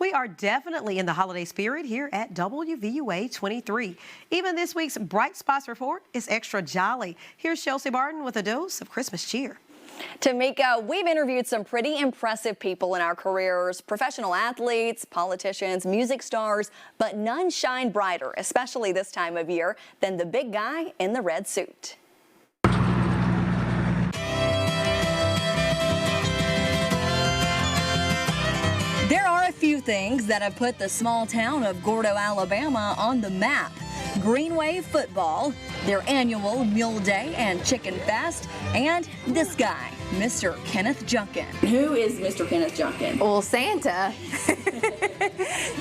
We are definitely in the holiday spirit here at WVUA 23. Even this week's Bright Spots report is extra jolly. Here's Chelsea Barton with a dose of Christmas cheer. Tamika, we've interviewed some pretty impressive people in our careers, professional athletes, politicians, music stars, but none shine brighter, especially this time of year, than the big guy in the red suit. There are a few things that have put the small town of Gordo, Alabama on the map. Greenway football, their annual Mule Day and Chicken Fest, and this guy, Mr. Kenneth Junkin. Who is Mr. Kenneth Junkin? Well, Santa.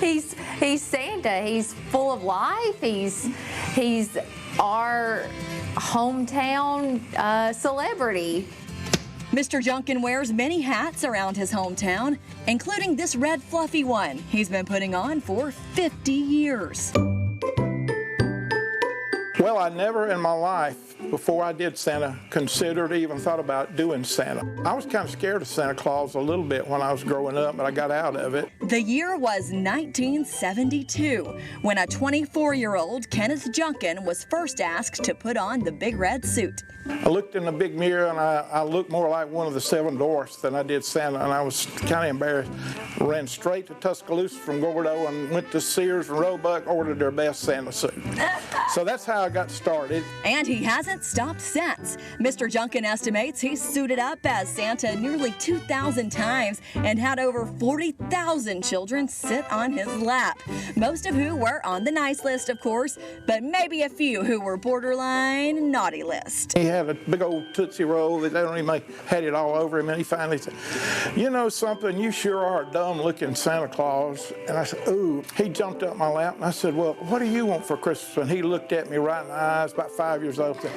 he's Santa. He's full of life. He's our hometown celebrity. Mr. Junkin wears many hats around his hometown, including this red fluffy one he's been putting on for 50 years. Well, I never in my life, before I did Santa, considered or even thought about doing Santa. I was kind of scared of Santa Claus a little bit when I was growing up, but I got out of it. The year was 1972, when a 24-year-old Kenneth Junkin was first asked to put on the big red suit. I looked in the big mirror and I looked more like one of the seven dwarfs than I did Santa, and I was kind of embarrassed. Ran straight to Tuscaloosa from Gordo and went to Sears and Roebuck, ordered their best Santa suit. So that's how I got started. And he hasn't stopped since. Mr. Junkin estimates he's suited up as Santa nearly 2,000 times and had over 40,000 children sit on his lap. Most of who were on the nice list, of course, but maybe a few who were borderline naughty list. He had a big old Tootsie Roll that they don't even had it all over him, and he finally said, "You know something, you sure are a dumb-looking Santa Claus." And I said, "Ooh." He jumped up my lap, and I said, "Well, what do you want for Christmas?" And he looked at me right in the eyes, about 5 years old, said,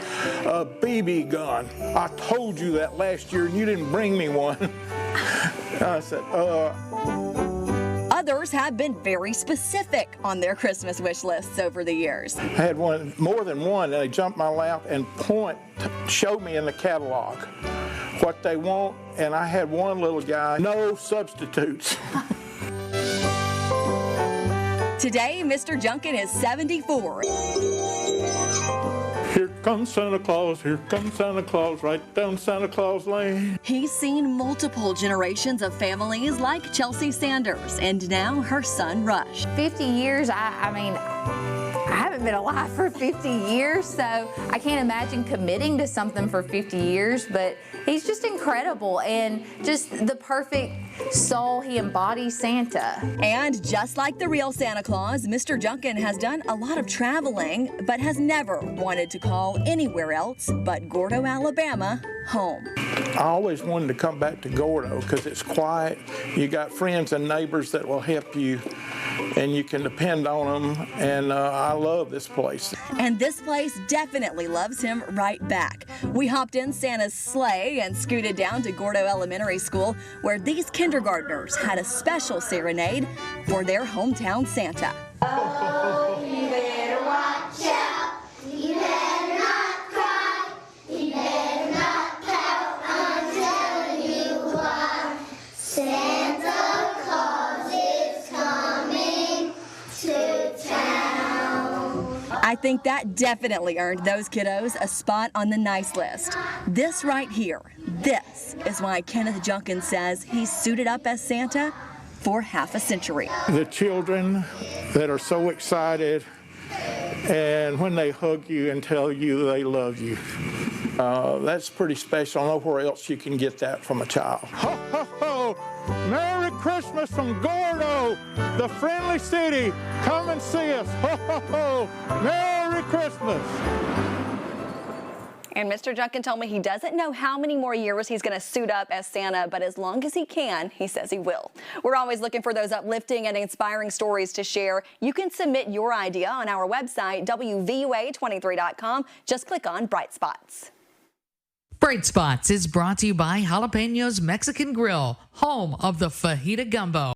"A BB gun. I told you that last year, and you didn't bring me one." And I said, Others have been very specific on their Christmas wish lists over the years. I had one, more than one, and they jumped my lap and showed me in the catalog what they want, and I had one little guy, no substitutes. Today, Mr. Junkin is 74. Here comes Santa Claus, here comes Santa Claus, right down Santa Claus Lane. He's seen multiple generations of families like Chelsea Sanders and now her son Rush. 50 years, I mean, I haven't been alive for 50 years, so I can't imagine committing to something for 50 years, but he's just incredible and just the perfect soul. He embodies Santa. And just like the real Santa Claus, Mr. Junkin has done a lot of traveling, but has never wanted to call anywhere else but Gordo, Alabama, home. I always wanted to come back to Gordo because it's quiet. You got friends and neighbors that will help you, and you can depend on them, and I love this place. And this place definitely loves him right back. We hopped in Santa's sleigh and scooted down to Gordo Elementary School, where these kindergartners had a special serenade for their hometown Santa. Oh, you better watch out. You better not cry. You better not pout. I'm telling you why. Santa Claus is coming to town. I think that definitely earned those kiddos a spot on the nice list. This right here, this is why Kenneth Junkin says he's suited up as Santa for half a century. The children that are so excited, and when they hug you and tell you they love you, that's pretty special. Nowhere else you can get that from a child. Ho, ho, ho! Merry Christmas from Gordo, the friendly city. Come and see us. Ho, ho, ho! Merry Christmas! And Mr. Junkin told me he doesn't know how many more years he's going to suit up as Santa, but as long as he can, he says he will. We're always looking for those uplifting and inspiring stories to share. You can submit your idea on our website, WVUA23.com. Just click on Bright Spots. Bright Spots is brought to you by Jalapenos Mexican Grill, home of the fajita gumbo.